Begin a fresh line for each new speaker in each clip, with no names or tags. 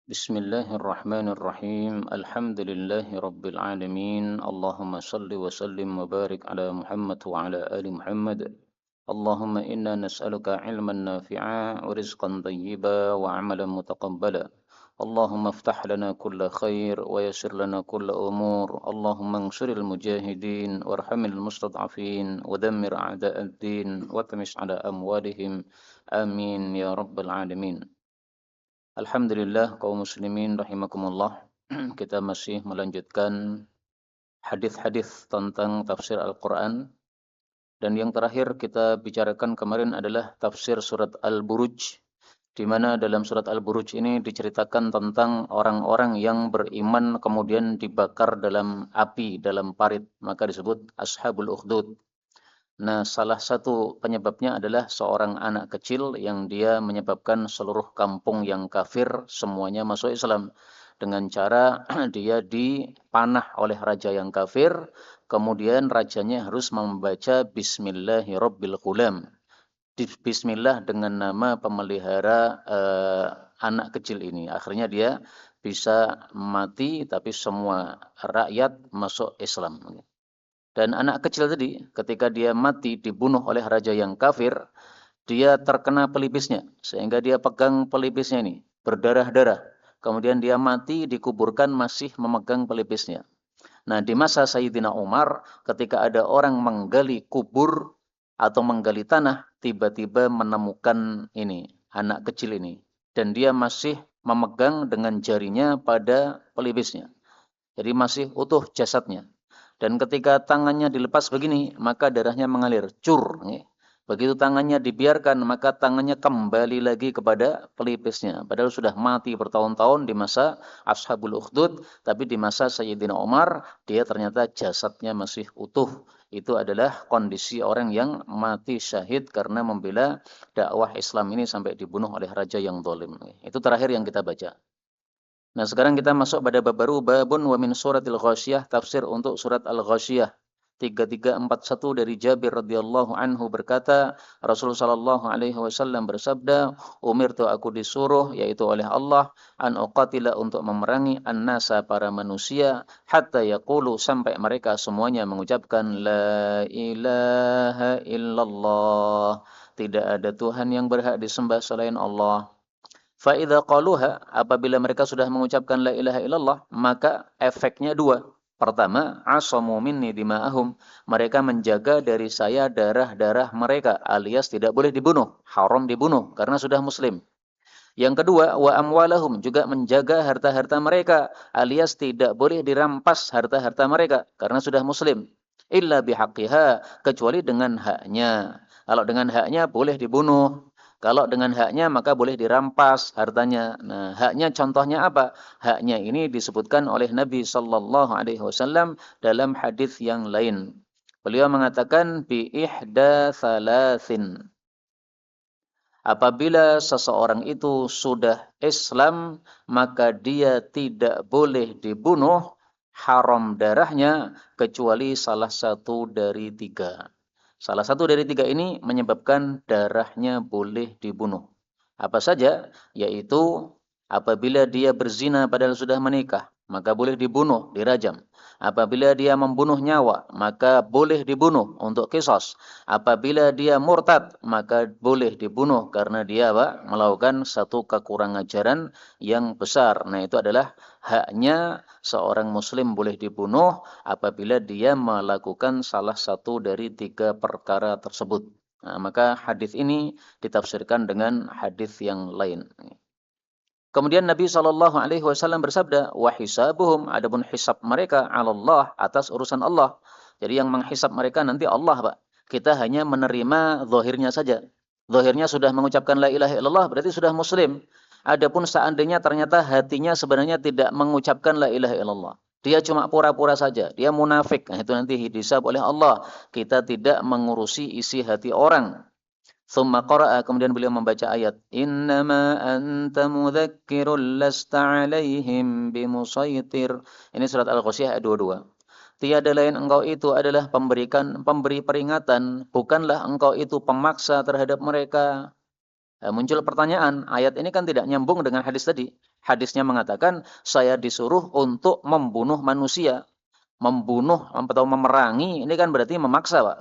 بسم الله الرحمن الرحيم الحمد لله رب العالمين اللهم صل وسلم وبارك على محمد وعلى آل محمد اللهم إنا نسألك علما نافعا ورزقا طيبا وعملا متقبلا اللهم افتح لنا كل خير ويسر لنا كل أمور اللهم انصر المجاهدين وارحم المستضعفين ودمر أعداء الدين واتمس على أموالهم آمين يا رب العالمين. Alhamdulillah kaum muslimin rahimakumullah. Kita masih melanjutkan hadis-hadis tentang tafsir Al-Qur'an, dan yang terakhir kita bicarakan kemarin adalah tafsir surat Al-Buruj, di mana dalam surat Al-Buruj ini diceritakan tentang orang-orang yang beriman kemudian dibakar dalam api, dalam parit, maka disebut Ashabul Ukhdud. Nah, salah satu penyebabnya adalah seorang anak kecil yang dia menyebabkan seluruh kampung yang kafir semuanya masuk Islam dengan cara dia dipanah oleh raja yang kafir, kemudian rajanya harus membaca Bismillahirrabbilghulam. Bismillah dengan nama pemelihara anak kecil ini. Akhirnya dia bisa mati tapi semua rakyat masuk Islam. Dan anak kecil tadi ketika dia mati dibunuh oleh raja yang kafir, dia terkena pelipisnya sehingga dia pegang pelipisnya ini berdarah-darah. Kemudian dia mati dikuburkan masih memegang pelipisnya. Nah, di masa Sayyidina Umar ketika ada orang menggali kubur atau menggali tanah, tiba-tiba menemukan ini anak kecil ini dan dia masih memegang dengan jarinya pada pelipisnya. Jadi masih utuh jasadnya. Dan ketika tangannya dilepas begini, maka darahnya mengalir, cur. Begitu tangannya dibiarkan, maka tangannya kembali lagi kepada pelipisnya. Padahal sudah mati bertahun-tahun di masa Ashabul Ukhdud, tapi di masa Sayyidina Umar, dia ternyata jasadnya masih utuh. Itu adalah kondisi orang yang mati syahid karena membela dakwah Islam ini sampai dibunuh oleh raja yang zalim. Itu terakhir yang kita baca. Nah, sekarang kita masuk pada bab baru, babun wa min suratil Ghasyiyah, tafsir untuk surat Al-Ghasyiyah. 3341 dari Jabir radhiyallahu anhu berkata, Rasulullah sallallahu alaihi wasallam bersabda, "Umirtu aku disuruh yaitu oleh Allah an uqatila untuk memerangi an-nasa para manusia hatta yaqulu sampai mereka semuanya mengucapkan la ilaha illallah." Tidak ada Tuhan yang berhak disembah selain Allah. Fa'idha qaluha, apabila mereka sudah mengucapkan la ilaha illallah, maka efeknya dua. Pertama, asamu minni dima'ahum. Mereka menjaga dari saya darah-darah mereka, alias tidak boleh dibunuh, haram dibunuh karena sudah muslim. Yang kedua, wa amwalahum, juga menjaga harta-harta mereka, alias tidak boleh dirampas harta-harta mereka karena sudah muslim. Illa bihaqqiha, kecuali dengan haknya. Kalau dengan haknya boleh dibunuh. Kalau dengan haknya maka boleh dirampas hartanya. Nah, haknya contohnya apa? Haknya ini disebutkan oleh Nabi sallallahu alaihi wasallam dalam hadis yang lain. Beliau mengatakan bi ihda thalathin. Apabila seseorang itu sudah Islam, maka dia tidak boleh dibunuh, haram darahnya, kecuali salah satu dari tiga. Salah satu dari tiga ini menyebabkan darahnya boleh dibunuh. Apa saja? Yaitu apabila dia berzina padahal sudah menikah, maka boleh dibunuh, dirajam. Apabila dia membunuh nyawa, maka boleh dibunuh untuk qisas. Apabila dia murtad, maka boleh dibunuh karena dia melakukan satu kekurangan ajaran yang besar. Nah, itu adalah haknya seorang muslim boleh dibunuh apabila dia melakukan salah satu dari tiga perkara tersebut. Nah, maka hadis ini ditafsirkan dengan hadis yang lain. Kemudian Nabi Shallallahu Alaihi Wasallam bersabda, wahisabuhum, adapun hisab mereka Allah atas urusan Allah. Jadi yang menghisab mereka nanti Allah, Pak. Kita hanya menerima zahirnya saja. Zahirnya sudah mengucapkan la ilaha illallah berarti sudah muslim. Adapun seandainya ternyata hatinya sebenarnya tidak mengucapkan la ilaha illallah. Dia cuma pura-pura saja, dia munafik. Nah, itu nanti dihisab oleh Allah. Kita tidak mengurusi isi hati orang. Thumma qara'a, kemudian beliau membaca ayat, innama anta mudzakkirun lasta 'alaihim bimusaitir. Ini surat Al-Ghasyiyah ayat 22. Tiada lain engkau itu adalah pemberi peringatan, bukanlah engkau itu pemaksa terhadap mereka. Muncul pertanyaan, ayat ini kan tidak nyambung dengan hadis tadi. Hadisnya mengatakan, saya disuruh untuk membunuh manusia. Membunuh atau memerangi, ini kan berarti memaksa, Pak.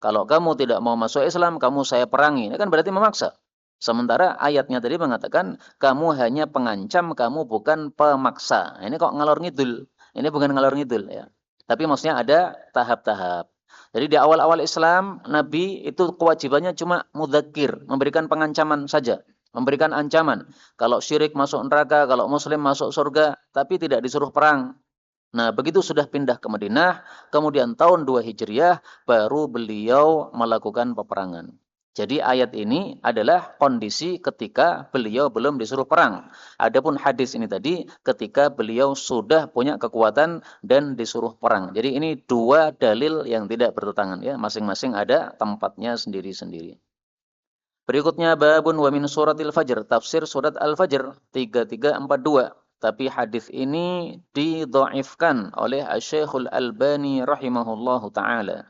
Kalau kamu tidak mau masuk Islam, kamu saya perangi. Ini kan berarti memaksa. Sementara ayatnya tadi mengatakan, kamu hanya pengancam, kamu bukan pemaksa. Ini kok ngalor ngidul. Ini bukan ngalor ngidul ya. Tapi maksudnya ada tahap-tahap. Jadi di awal-awal Islam, Nabi itu kewajibannya cuma mudzakir, memberikan pengancaman saja. Memberikan ancaman. Kalau syirik masuk neraka, kalau muslim masuk surga, tapi tidak disuruh perang. Nah, begitu sudah pindah ke Madinah, kemudian tahun 2 Hijriah, baru beliau melakukan peperangan. Jadi ayat ini adalah kondisi ketika beliau belum disuruh perang. Adapun hadis ini tadi ketika beliau sudah punya kekuatan dan disuruh perang. Jadi ini dua dalil yang tidak bertentangan ya, masing-masing ada tempatnya sendiri-sendiri. Berikutnya babun wa min suratil fajr, tafsir surat Al-Fajr 3342. Tapi hadis ini didhaifkan oleh Asy-Syaikh Al-Albani rahimahullahu taala.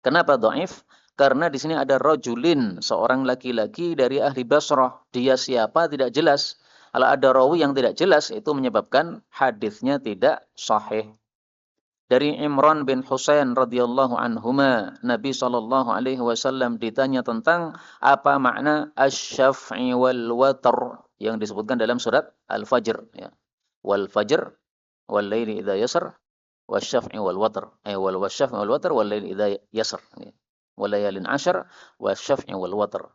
Kenapa dhaif? Karena di sini ada rajulin, seorang laki-laki dari ahli Basrah. Dia siapa tidak jelas. Kalau ada rawi yang tidak jelas itu menyebabkan hadisnya tidak sahih. Dari Imran bin Husain radhiyallahu anhuma, Nabi sallallahu alaihi wasallam ditanya tentang apa makna asy-syaf'i wal watr yang disebutkan dalam surat Al-Fajr ya. Wal fajr wal laili idza yasr wasyaf'i wal watr wal wasyaf'i wal watr wal laili idza yasr ya. Wal layalin 'ashr wasyaf'i wal watr.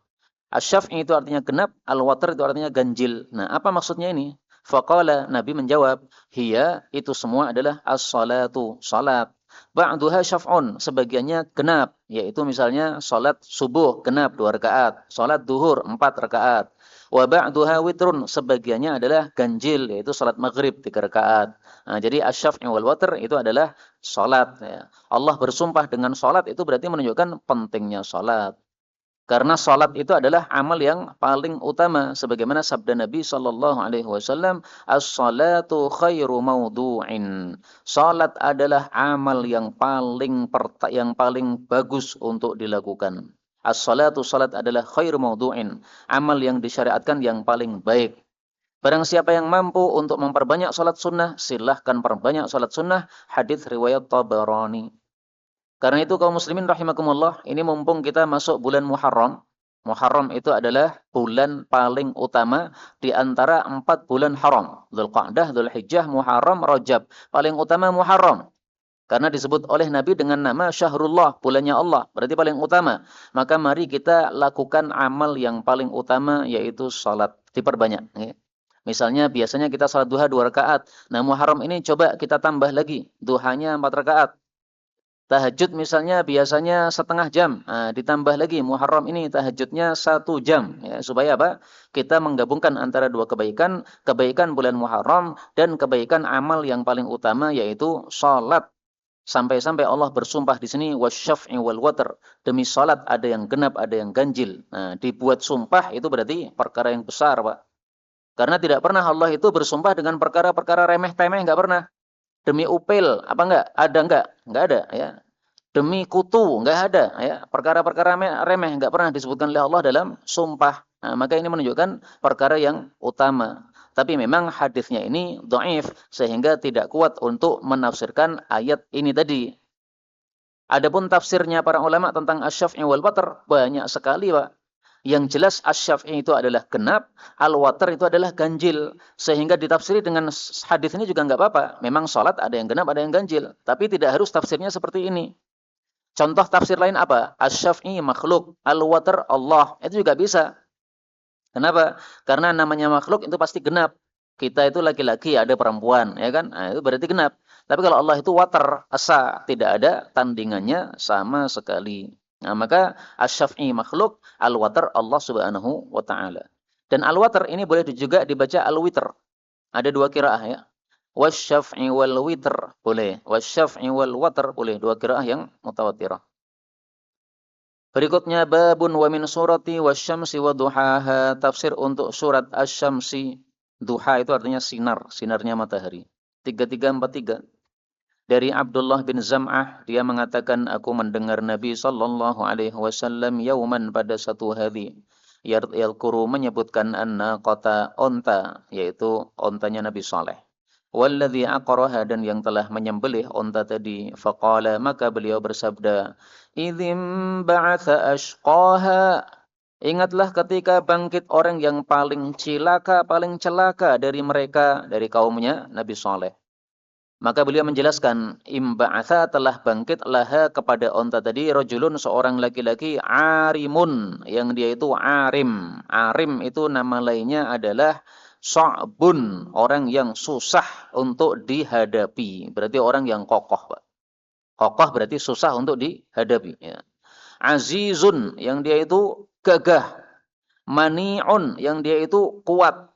Asy-syaf'i itu artinya genap, al-watr itu artinya ganjil. Nah, apa maksudnya ini? Faqala, Nabi menjawab, hiya itu semua adalah as-salatu, salat. Ba'duha syaf'un, sebagiannya genap, yaitu misalnya salat subuh genap 2 rakaat, salat duhur 4 rakaat. Wa ba'duha witrun, sebagiannya adalah ganjil, yaitu salat maghrib 3 rakaat. Nah, jadi asy-syaf'i wal watr itu adalah salat ya. Allah bersumpah dengan salat itu berarti menunjukkan pentingnya salat. Karena salat itu adalah amal yang paling utama sebagaimana sabda Nabi sallallahu alaihi wasallam, as-salatu khairu maudhu'in. Salat adalah amal yang paling bagus untuk dilakukan. As-salatu, salat adalah khairu maudhu'in, amal yang disyariatkan yang paling baik. Barang siapa yang mampu untuk memperbanyak salat sunnah, silahkan perbanyak salat sunnah. Hadis riwayat Tabarani. Karena itu kaum muslimin rahimakumullah, ini mumpung kita masuk bulan Muharram. Muharram itu adalah bulan paling utama di antara 4 bulan haram. Dzulqa'dah, Dzulhijjah, Muharram, Rajab. Paling utama Muharram. Karena disebut oleh Nabi dengan nama Syahrullah, bulannya Allah. Berarti paling utama. Maka mari kita lakukan amal yang paling utama yaitu salat. Diperbanyak. Ya. Misalnya biasanya kita salat duha 2 rakaat. Nah Muharram ini coba kita tambah lagi. Duhanya 4 rakaat. Tahajud misalnya biasanya setengah jam, nah, ditambah lagi Muharram ini tahajudnya 1 jam, ya, supaya apa? Kita menggabungkan antara dua kebaikan, kebaikan bulan Muharram dan kebaikan amal yang paling utama yaitu salat. Sampai-sampai Allah bersumpah di sini wasyaf'i wal watr, demi salat ada yang genap, ada yang ganjil. Nah, dibuat sumpah itu berarti perkara yang besar, Pak. Karena tidak pernah Allah itu bersumpah dengan perkara-perkara remeh-temeh, enggak pernah. Demi upil, apa enggak? Ada enggak? Enggak ada, ya. Demi kutu, enggak ada, ya. Perkara-perkara remeh enggak pernah disebutkan oleh Allah dalam sumpah. Nah, maka ini menunjukkan perkara yang utama. Tapi memang hadisnya ini dhaif sehingga tidak kuat untuk menafsirkan ayat ini tadi. Adapun tafsirnya para ulama tentang asy-syaf'i wal watr banyak sekali, Pak. Yang jelas asy-syaf'i itu adalah genap, al-watr itu adalah ganjil. Sehingga ditafsiri dengan hadis ini juga enggak apa-apa. Memang salat ada yang genap, ada yang ganjil. Tapi tidak harus tafsirnya seperti ini. Contoh tafsir lain apa? Asy-syaf'i makhluk, al-watr Allah. Itu juga bisa. Kenapa? Karena namanya makhluk itu pasti genap. Kita itu laki-laki, ada perempuan, ya kan? Nah, itu berarti genap. Tapi kalau Allah itu watr, asa, tidak ada tandingannya sama sekali. Nah, maka asy-syaf'i makhluk, al-watr Allah Subhanahu wa taala. Dan al-watr ini boleh juga dibaca al-witr. Ada 2 qiraah ya. Wasyaf'i wal witr boleh. Wasyaf'i wal watr boleh. 2 qiraah yang mutawatirah. Berikutnya babun wa min surati wasyamsi wa duhaha. Tafsir untuk surat asy-syamsi. Duha itu artinya sinar, sinarnya matahari. 3343. Dari Abdullah bin Zam'ah, dia mengatakan, aku mendengar Nabi sallallahu alaihi wasallam yauman pada satu hari. Yadhkuru menyebutkan an-naqata onta, yaitu ontanya Nabi Saleh. Walladzi aqraha dan yang telah menyembelih onta tadi, faqala maka beliau bersabda, idzim ba'atsa ashqaha. Ingatlah ketika bangkit orang yang paling cilaka, paling celaka dari mereka, dari kaumnya Nabi Saleh. Maka beliau menjelaskan, imba'atha telah bangkit laha kepada onta tadi, rajulun seorang laki-laki, arimun, yang dia itu arim. Arim itu nama lainnya adalah sa'bun, orang yang susah untuk dihadapi. Berarti orang yang kokoh, Pak. Kokoh berarti susah untuk dihadapi. Ya. Azizun, yang dia itu gagah. Mani'un, yang dia itu kuat.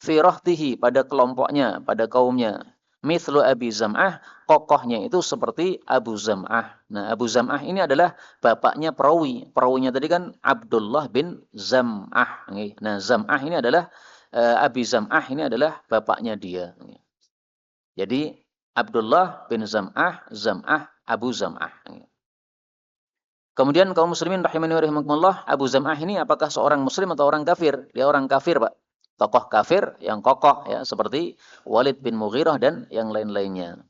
Firahtihi, pada kelompoknya, pada kaumnya. Mithlu Abi Zam'ah, kokohnya itu seperti Abu Zam'ah. Nah, Abu Zam'ah ini adalah bapaknya perawi. Perawinya tadi kan Abdullah bin Zam'ah. Nah, Zam'ah ini adalah, Abi Zam'ah ini adalah bapaknya dia. Jadi, Abdullah bin Zam'ah, Zam'ah, Abu Zam'ah. Kemudian kaum muslimin rahimani wa rahimakumullah, Abu Zam'ah ini apakah seorang muslim atau orang kafir? Dia orang kafir, Pak. Tokoh kafir yang kokoh ya, seperti Walid bin Mughirah dan yang lain-lainnya.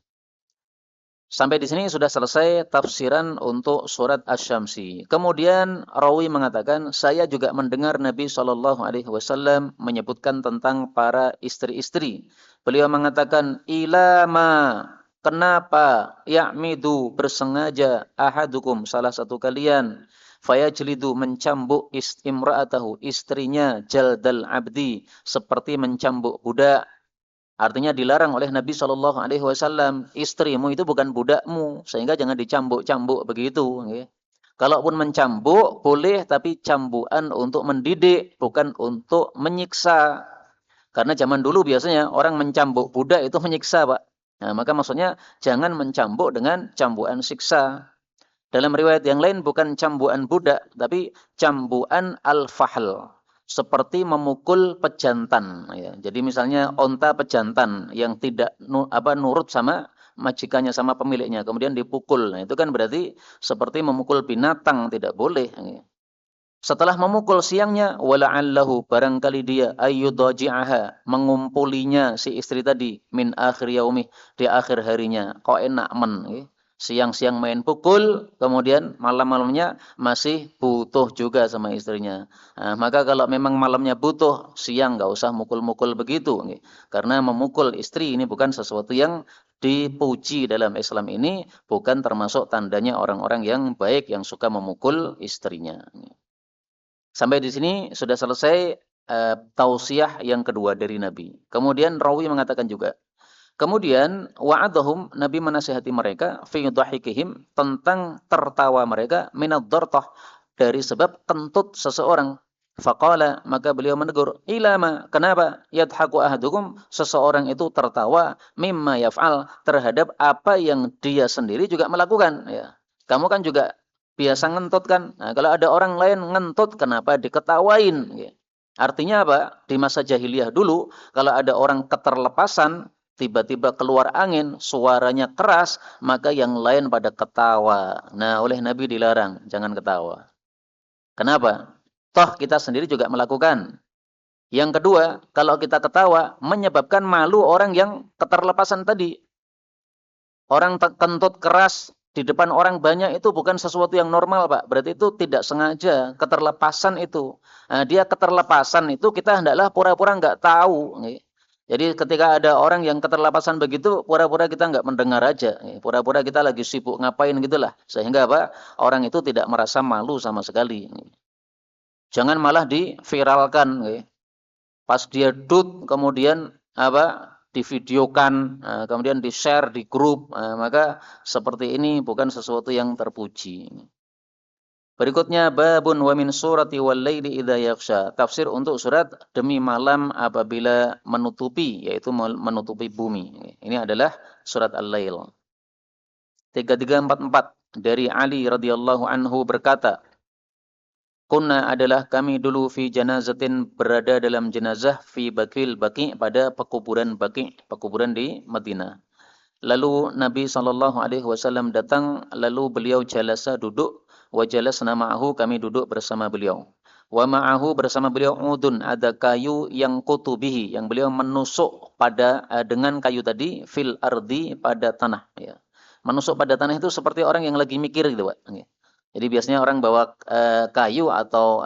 Sampai di sini sudah selesai tafsiran untuk surat Asy-Syamsi. Kemudian rawi mengatakan, saya juga mendengar Nabi Shallallahu alaihi wasallam menyebutkan tentang para istri-istri. Beliau mengatakan, ilama, kenapa ya'midu bersengaja ahadukum, salah satu kalian, fayajlidu mencambuk imra'atahu, istrinya, jaldal abdi, seperti mencambuk budak. Artinya dilarang oleh Nabi Shallallahu alaihi wasallam, istrimu itu bukan budakmu, sehingga jangan dicambuk-cambuk begitu. Kalaupun mencambuk boleh, tapi cambukan untuk mendidik, bukan untuk menyiksa. Karena zaman dulu biasanya orang mencambuk budak itu menyiksa, Pak. Nah, maka maksudnya jangan mencambuk dengan cambukan siksa. Dalam riwayat yang lain bukan cambukan budak, tapi cambukan al-fahl. Seperti memukul pejantan. Ya. Jadi misalnya onta pejantan yang tidak nurut sama majikannya, sama pemiliknya, kemudian dipukul. Nah, itu kan berarti seperti memukul binatang, tidak boleh. Setelah memukul siangnya, wala'allahu, barangkali dia ayyudaji'aha, mengumpulinya si istri tadi, min akhir yaumih, di akhir harinya. Kok enak men. Siang-siang main pukul, kemudian malam-malamnya masih butuh juga sama istrinya. Nah, maka kalau memang malamnya butuh, siang nggak usah mukul-mukul begitu. Karena memukul istri ini bukan sesuatu yang dipuji dalam Islam ini, bukan termasuk tandanya orang-orang yang baik yang suka memukul istrinya. Sampai di sini sudah selesai tausiah yang kedua dari Nabi. Kemudian rawi mengatakan juga, kemudian wa'adahum, Nabi menasihati mereka fi dhahikihim, tentang tertawa mereka, minadh-dhartah, dari sebab kentut seseorang. Faqala, maka beliau menegur, ilama, kenapa yadhaku ahadukum, seseorang itu tertawa, mimma yaf'al, terhadap apa yang dia sendiri juga melakukan. Ya. Kamu kan juga biasa ngentut kan. Nah, kalau ada orang lain ngentut, kenapa diketawain? Ya. Artinya apa? Di masa jahiliyah dulu, kalau ada orang keterlepasan, tiba-tiba keluar angin, suaranya keras, maka yang lain pada ketawa. Nah, oleh Nabi dilarang, jangan ketawa. Kenapa? Toh kita sendiri juga melakukan. Yang kedua, kalau kita ketawa, menyebabkan malu orang yang keterlepasan tadi. Orang kentut keras di depan orang banyak itu bukan sesuatu yang normal, Pak. Berarti itu tidak sengaja, keterlepasan itu. Nah, dia keterlepasan itu kita hendaklah pura-pura nggak tahu. Jadi ketika ada orang yang keterlepasan begitu, pura-pura kita nggak mendengar aja. Pura-pura kita lagi sibuk ngapain gitulah. Sehingga apa? Orang itu tidak merasa malu sama sekali. Jangan malah diviralkan. Pas dia dut, kemudian divideokan, kemudian di-share di grup, maka seperti ini bukan sesuatu yang terpuji. Berikutnya, babun wa min surati wal laili idza yaghsha. Tafsir untuk surat demi malam apabila menutupi, yaitu menutupi bumi. Ini adalah surat Al-Lail. 3344 dari Ali radhiyallahu anhu berkata, kunna, adalah kami dulu, fi janazatin, berada dalam jenazah, fi Baqi, pada pekuburan Baqi, pekuburan di Madinah. Lalu Nabi sallallahu alaihi wasallam datang, lalu beliau jalasa, duduk, wa jalasna ma'ahu, kami duduk bersama beliau. Wa ma'ahu bersama beliau udun, ada kayu yang kutubihi, yang beliau menusuk pada dengan kayu tadi fil ardi pada tanah ya. Menusuk pada tanah itu seperti orang yang lagi mikir gitu, Pak. Jadi biasanya orang bawa kayu atau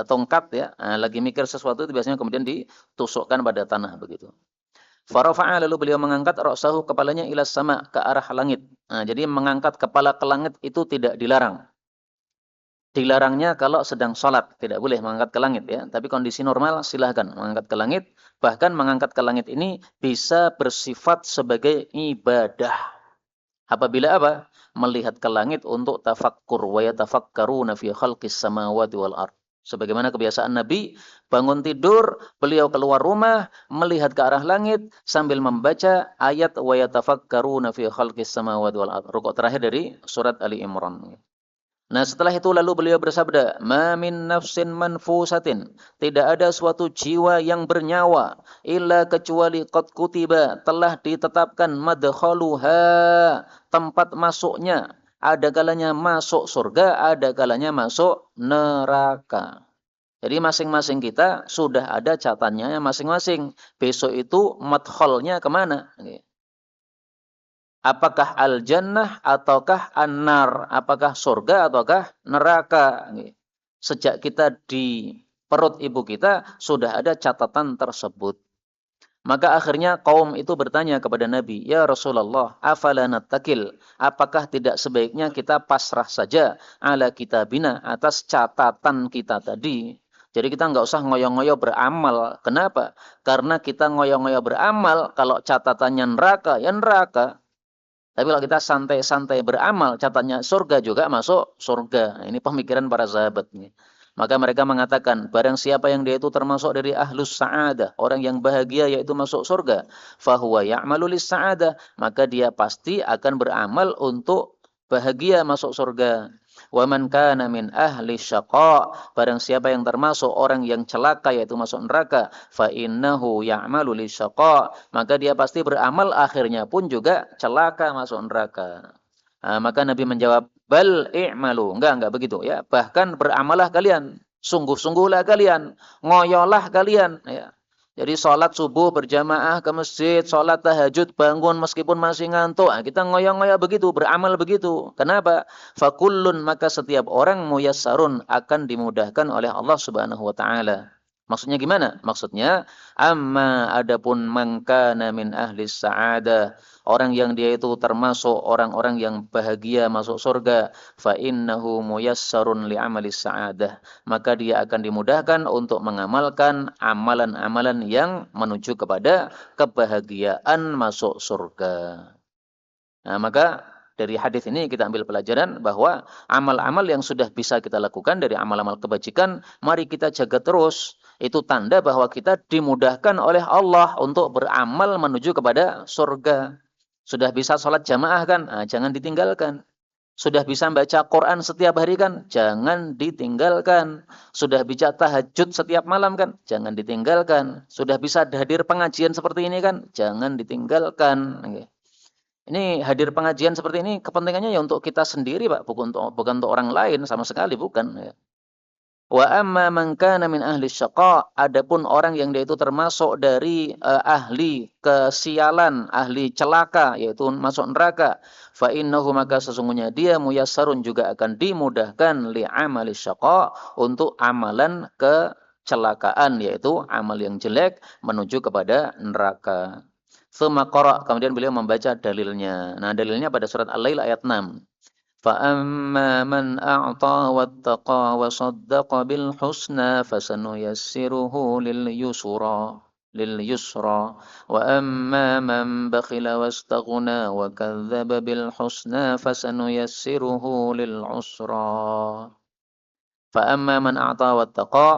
tongkat ya, lagi mikir sesuatu itu biasanya kemudian ditusukkan pada tanah begitu. Farafa'a lalu beliau mengangkat ra'sahu kepalanya ila sama ke arah langit. Nah, jadi mengangkat kepala ke langit itu tidak dilarang. Dilarangnya kalau sedang sholat, tidak boleh mengangkat ke langit ya. Tapi kondisi normal silahkan mengangkat ke langit. Bahkan mengangkat ke langit ini bisa bersifat sebagai ibadah. Apabila apa? Melihat ke langit untuk tafakkur wa yatafakkaruna fi khalqis samawati wal ard. Sebagaimana kebiasaan Nabi, bangun tidur, beliau keluar rumah, melihat ke arah langit sambil membaca ayat wa yatafakkaruna fi khalqis samawati wal ard. Rukuk terakhir dari surat Ali Imran. Nah, setelah itu lalu beliau bersabda, "Ma min nafsin manfusatin." Tidak ada suatu jiwa yang bernyawa illa kecuali qad kutiba, telah ditetapkan madkhaluha, tempat masuknya. Ada kalanya masuk surga, ada kalanya masuk neraka. Jadi masing-masing kita sudah ada catatannya masing-masing. Besok itu madkhalnya kemana? Apakah al-jannah ataukah an-nar? Apakah surga ataukah neraka? Sejak kita di perut ibu kita sudah ada catatan tersebut. Maka akhirnya kaum itu bertanya kepada Nabi, "Ya Rasulullah, afala nattakil? Apakah tidak sebaiknya kita pasrah saja ala kitabina atas catatan kita tadi?" Jadi kita nggak usah ngoyo-ngoyo beramal. Kenapa? Karena kita ngoyo-ngoyo beramal, kalau catatannya neraka, ya neraka. Tapi kalau kita santai-santai beramal, catatnya surga juga masuk surga. Nah, ini pemikiran para sahabat. Maka mereka mengatakan, barang siapa yang dia itu termasuk dari ahlus sa'adah, orang yang bahagia yaitu masuk surga, fahuwa ya'malu lis sa'adah, maka dia pasti akan beramal untuk bahagia masuk surga. Wa man kana min ahli syaqa, barang siapa yang termasuk orang yang celaka yaitu masuk neraka, fa innahu ya'malu lisyaqa, maka dia pasti beramal akhirnya pun juga celaka masuk neraka. Maka Nabi menjawab, bal i'malu, enggak begitu ya. Bahkan beramalah kalian, sungguh-sungguhlah kalian, ngoyolah kalian ya. Jadi sholat subuh berjamaah ke masjid, sholat tahajud bangun meskipun masih ngantuk. Kita ngoyo-ngoyo begitu, beramal begitu. Kenapa? Fakullun, maka setiap orang muyassarun akan dimudahkan oleh Allah Subhanahu wa taala. Maksudnya gimana? Maksudnya amma adapun man kana min ahli sa'adah, orang yang dia itu termasuk orang-orang yang bahagia masuk surga, fa innahu muyassarun li amali sa'adah, maka dia akan dimudahkan untuk mengamalkan amalan-amalan yang menuju kepada kebahagiaan masuk surga. Nah, maka dari hadis ini kita ambil pelajaran bahwa amal-amal yang sudah bisa kita lakukan dari amal-amal kebajikan, mari kita jaga terus. Itu tanda bahwa kita dimudahkan oleh Allah untuk beramal menuju kepada surga. Sudah bisa sholat jamaah kan? Jangan ditinggalkan. Sudah bisa baca Quran setiap hari kan? Jangan ditinggalkan. Sudah bisa tahajud setiap malam kan? Jangan ditinggalkan. Sudah bisa hadir pengajian seperti ini kan? Jangan ditinggalkan. Ini hadir pengajian seperti ini kepentingannya ya untuk kita sendiri, Pak, bukan untuk orang lain sama sekali, bukan ya. Wa amma man kana min ahli syaqa, adapun orang yang dia itu termasuk dari ahli kesialan, ahli celaka yaitu masuk neraka, fa innahu, maka sesungguhnya dia muyassarun juga akan dimudahkan li amali syaqa, untuk amalan kecelakaan yaitu amal yang jelek menuju kepada neraka. Tsumma qara, kemudian beliau membaca dalilnya. Nah, dalilnya pada surat Al-Lail ayat 6. فَأَمَّا مَنْ أَعْطَى وَاتَّقَى وَصَدَّقَ بِالْحُسْنَى فَسَنُيَسِّرُهُ لِلْيُسْرَى وَأَمَّا مَنْ بَخِلَ وَاسْتَغْنَى وَكَذَّبَ بِالْحُسْنَى فَسَنُيَسِّرُهُ لِلْعُسْرَى فَأَمَّا مَنْ أَعْطَى وَاتَّقَى,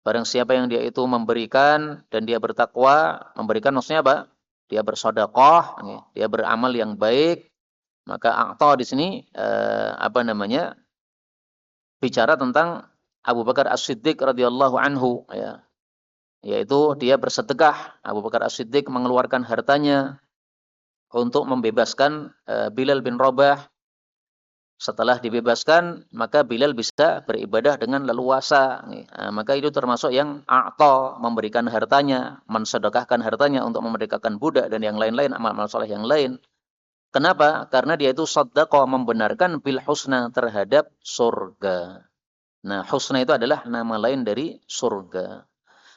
barang siapa yang dia itu memberikan dan dia bertakwa. Memberikan maksudnya apa? Dia bersedekah, dia beramal yang baik. Maka a'ta di sini bicara tentang Abu Bakar As-Siddiq radhiyallahu anhu ya. Yaitu dia bersedekah. Abu Bakar As-Siddiq mengeluarkan hartanya untuk membebaskan Bilal bin Rabah Setelah dibebaskan, maka Bilal bisa beribadah dengan leluasa. Maka itu termasuk yang a'ta, memberikan hartanya, mensedekahkan hartanya untuk memerdekakan budak dan yang lain-lain, amal-amal saleh yang lain. Kenapa? Karena dia itu shadaqah, membenarkan bil husna, terhadap surga. Nah, husna itu adalah nama lain dari surga.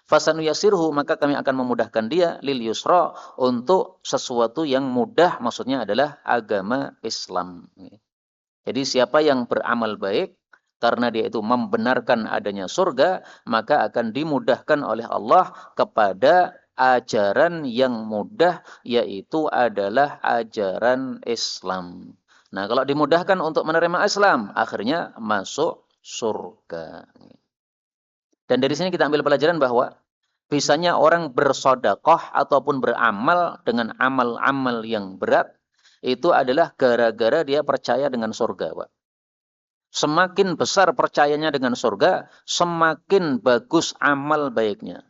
Fasanu yasirhu, maka kami akan memudahkan dia lil yusra, untuk sesuatu yang mudah, maksudnya adalah agama Islam. Jadi siapa yang beramal baik karena dia itu membenarkan adanya surga, maka akan dimudahkan oleh Allah kepada ajaran yang mudah, yaitu adalah ajaran Islam. Nah, kalau dimudahkan untuk menerima Islam, akhirnya masuk surga. Dan dari sini kita ambil pelajaran bahwa bisanya orang bersedekah ataupun beramal dengan amal-amal yang berat, itu adalah gara-gara dia percaya dengan surga, Pak. Semakin besar percayanya dengan surga, semakin bagus amal baiknya.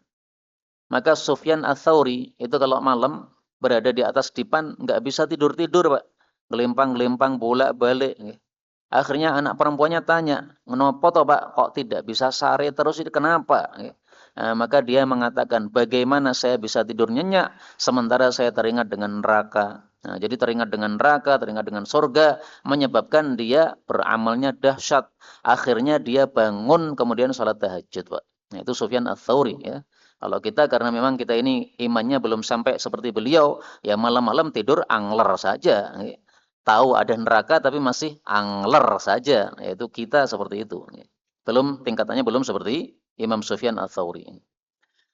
Maka Sufyan Ats-Tsauri itu kalau malam berada di atas dipan, nggak bisa tidur-tidur, Pak. Gelempang-gelempang bolak-balik. Akhirnya anak perempuannya tanya, "Menopo toh, Pak, kok tidak bisa sare terus, itu kenapa?" Maka dia mengatakan, "Bagaimana saya bisa tidur nyenyak sementara saya teringat dengan neraka?" Nah, jadi teringat dengan neraka, teringat dengan surga, menyebabkan dia beramalnya dahsyat. Akhirnya dia bangun kemudian salat tahajud, Pak. Nah, itu Sufyan Ats-Tsauri, ya. Kalau kita, karena memang kita ini imannya belum sampai seperti beliau, ya malam-malam tidur angler saja. Tahu ada neraka tapi masih angler saja, yaitu kita seperti itu. Belum, tingkatannya belum seperti Imam Sufyan Ats-Tsauri.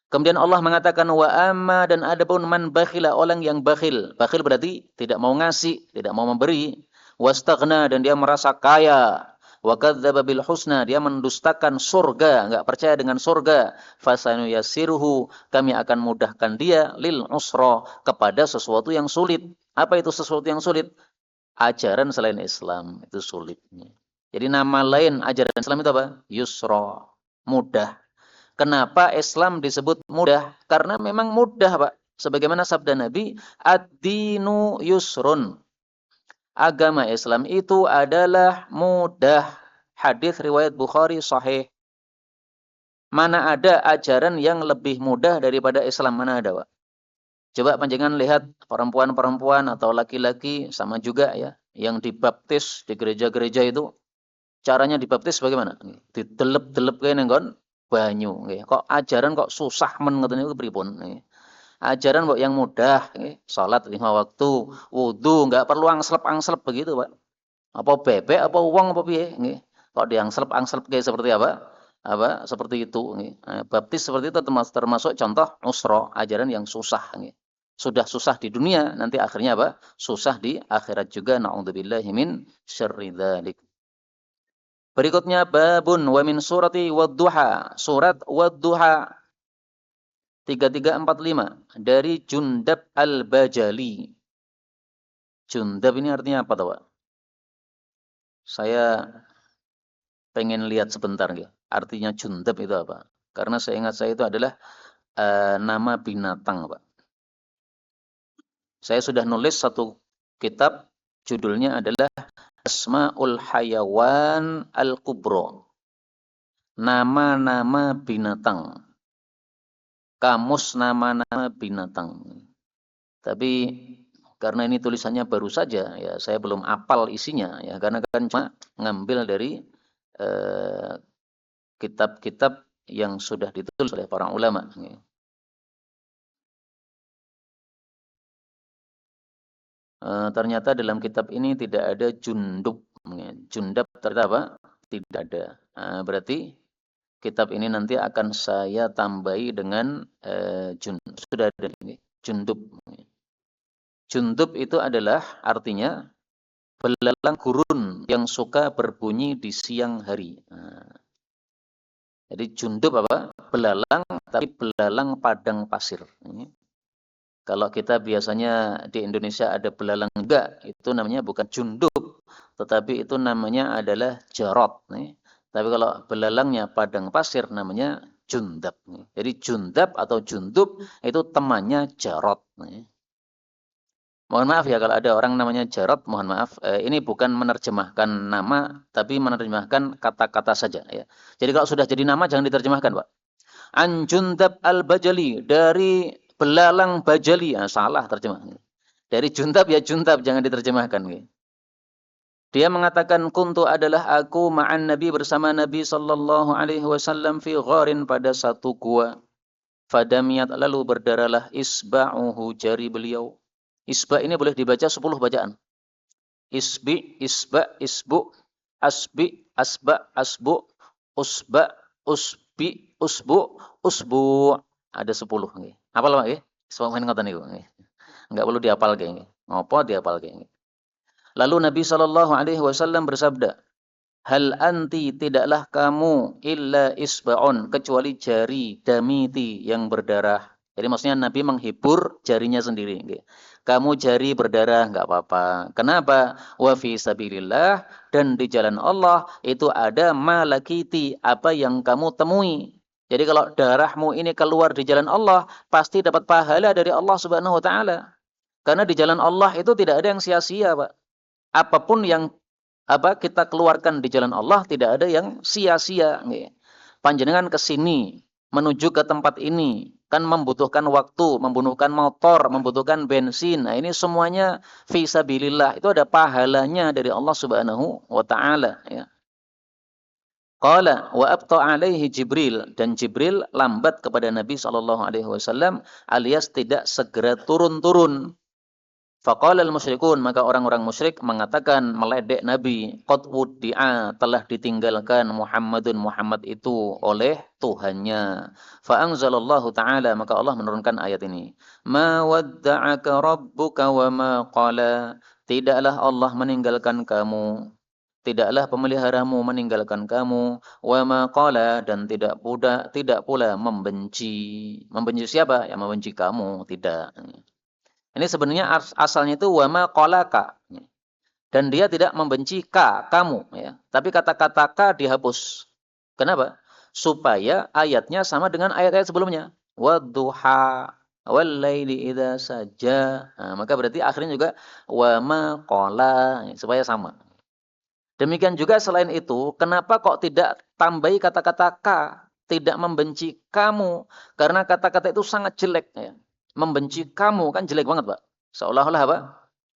Kemudian Allah mengatakan wa amma, dan adapun man bakhila, orang yang bakhil. Bakhil berarti tidak mau ngasih, tidak mau memberi. Wastaghna, dan dia merasa kaya. Wa kadzdzaba bil husna, dia mendustakan surga, enggak percaya dengan surga. Fasanu yasiruhu, kami akan mudahkan dia lil usra, kepada sesuatu yang sulit. Apa itu sesuatu yang sulit? Ajaran selain Islam itu sulitnya. Jadi nama lain ajaran Islam itu apa? Yusra, mudah. Kenapa Islam disebut mudah? Karena memang mudah, Pak. Sebagaimana sabda Nabi, ad-dinu yusrun. Agama Islam itu adalah mudah. Hadis riwayat Bukhari sahih. Mana ada ajaran yang lebih mudah daripada Islam? Mana ada, Pak? Coba panjangan lihat perempuan-perempuan atau laki-laki sama juga, ya, yang dibaptis di gereja-gereja itu, caranya dibaptis bagaimana? Didelep-delep kene nggon banyu, nggih. Kok ajaran kok susah men ngoten niku pripun? Nggih. Ajaran kok yang mudah, nggih. Salat 5 waktu, wudu enggak perlu angslep-angslep begitu, Pak. Apa bebek apa wong apa piye, nggih. Kok diangslep-angslep kayak seperti apa? Apa seperti itu, nggih. Baptis seperti itu termasuk contoh usra, ajaran yang susah, nggih. Sudah susah di dunia, nanti akhirnya apa? Susah di akhirat juga. Na'udzubillahi min syarri dzalik. Berikutnya babun wa min surati wad-duha. Surat wad-duha 3345 dari Jundab Al-Bajali. Jundab ini artinya apa, tahu? Saya pengen lihat sebentar, ya. Artinya Jundab itu apa? Karena saya ingat saya itu adalah nama binatang, Pak. Saya sudah nulis satu kitab, judulnya adalah Asmaul Hayawan Al-Kubra. Nama-nama binatang. Kamus nama-nama binatang. Tapi karena ini tulisannya baru saja, ya saya belum apal isinya, ya, karena kan cuma ngambil dari kitab-kitab yang sudah ditulis oleh para ulama. Ya. Ternyata dalam kitab ini tidak ada jundub. Ya. Jundab ternyata apa? Tidak ada. Berarti kitab ini nanti akan saya tambahi dengan sudah ada ini, jundub. Jundub itu adalah artinya belalang gurun yang suka berbunyi di siang hari. Jadi jundub apa? Belalang, tapi belalang padang pasir. Kalau kita biasanya di Indonesia ada belalang juga, itu namanya bukan jundub, tetapi itu namanya adalah jarot. Tapi kalau belalangnya padang pasir namanya jundab. Jadi jundab atau jundub itu temannya jarot. Mohon maaf ya kalau ada orang namanya Jarod, mohon maaf. Ini bukan menerjemahkan nama, tapi menerjemahkan kata-kata saja ya. Jadi kalau sudah jadi nama jangan diterjemahkan, Pak. An Jundab Al-Bajali, dari belalang Bajali. Ah, salah terjemahnya. Dari Jundab ya Jundab, jangan diterjemahkan. Ya. Dia mengatakan kuntu adalah aku ma'an Nabi, bersama Nabi sallallahu alaihi wasallam fi gharin, pada satu gua. Fadamiyat, lalu berdarahlah isba'uhu, jari beliau. Isba' ini boleh dibaca 10 bacaan. Isbi, isba, isbu, asbi, asba, asbu, usba, usbi, usbu, usbu. Ada 10 nggih. Hafal Pak nggih? Sampeyan ngoten niku nggih. Enggak perlu dihafalke nggih. Ngopo dihafalke nggih. Lalu Nabi sallallahu alaihi wasallam bersabda, "Hal anti, tidaklah kamu illa isba'un, kecuali jari damiti yang berdarah." Jadi maksudnya Nabi menghibur jarinya sendiri. Kamu jari berdarah nggak apa-apa. Kenapa? Wa fi sabilillah, dan di jalan Allah itu ada malakiti, apa yang kamu temui. Jadi kalau darahmu ini keluar di jalan Allah, pasti dapat pahala dari Allah Subhanahu wa taala. Karena di jalan Allah itu tidak ada yang sia-sia, Pak. Apapun yang kita keluarkan di jalan Allah tidak ada yang sia-sia. Panjenengan ke sini, menuju ke tempat ini, kan membutuhkan waktu, membutuhkan motor, membutuhkan bensin. Nah, ini semuanya fisabilillah. Itu ada pahalanya dari Allah Subhanahu wa taala, ya. Qala wa abta alaihi Jibril, dan Jibril lambat kepada Nabi sallallahu alaihi wasallam alias tidak segera turun-turun. Faqala al-musyrikun, maka orang-orang musyrik mengatakan, meledek Nabi, qad wuddi'a, telah ditinggalkan Muhammadun, Muhammad itu oleh Tuhannya. Fa anzalallahu ta'ala, maka Allah menurunkan ayat ini. Ma wadda'aka rabbuka wa ma qala, tidaklah Allah meninggalkan kamu, tidaklah pemeliharamu meninggalkan kamu, wa ma qala, dan tidak pula membenci. Membenci siapa? Ya membenci kamu, tidak. Ini sebenarnya asalnya itu wama qalaka. Dan dia tidak membenci kamu, ya. Tapi kata-kata ka dihapus. Kenapa? Supaya ayatnya sama dengan ayat-ayat sebelumnya. Wadduha wal laili idza saja. Nah, maka berarti akhirnya juga wama qala, supaya sama. Demikian juga selain itu, kenapa kok tidak tambahi kata-kata ka? Tidak membenci kamu. Karena kata-kata itu sangat jelek, ya. Membenci kamu kan jelek banget, Pak. Seolah-olah apa?